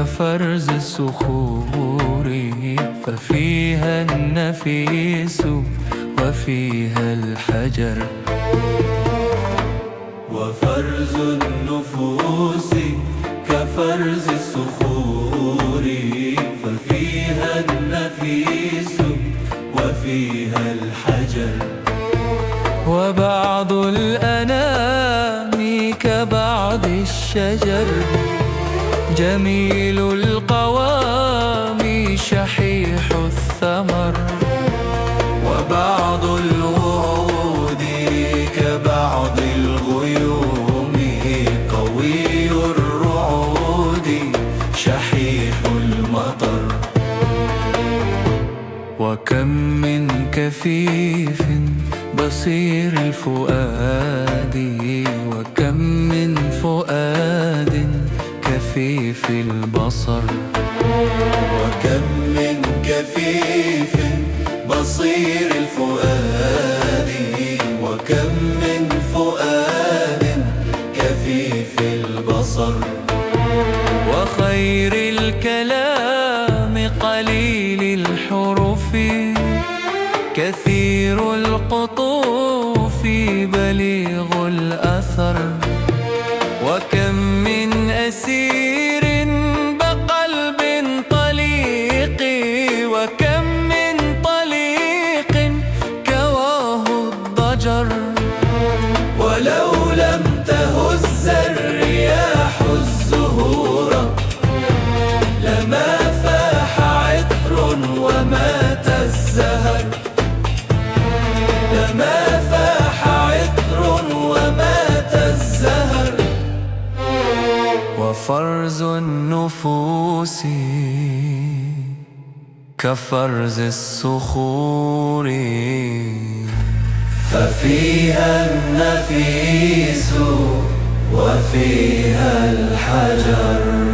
كفرز الصخور، ففيها النفيس وفيها الحجر. وفرز النفوس كفرز الصخور، ففيها النفيس وفيها الحجر. وبعض الأنام كبعض الشجر، جميل القوام شحيح الثمر. وبعض الوعود كبعض الغيوم، قوي الرعود شحيح المطر. وكم من كفيف بصير الفؤاد، وكم من فؤاد كفيف البصر. وكم من كفيف بصير الفؤاد، وكم من فؤاد كفيف البصر. وخير الكلام قليل الحروف، كثير القطوف بليغ الأثر. وكم من أسير بقلب طليق، وكم من طليق كواه الضجر. ولو لم تهز الرياح الزهور، لما فاح عطر ومات الزهر. لما فاح عطر ومات الزهر. وفرز النفوس كفرز الصخور، ففيها النفيس وفيها الحجر.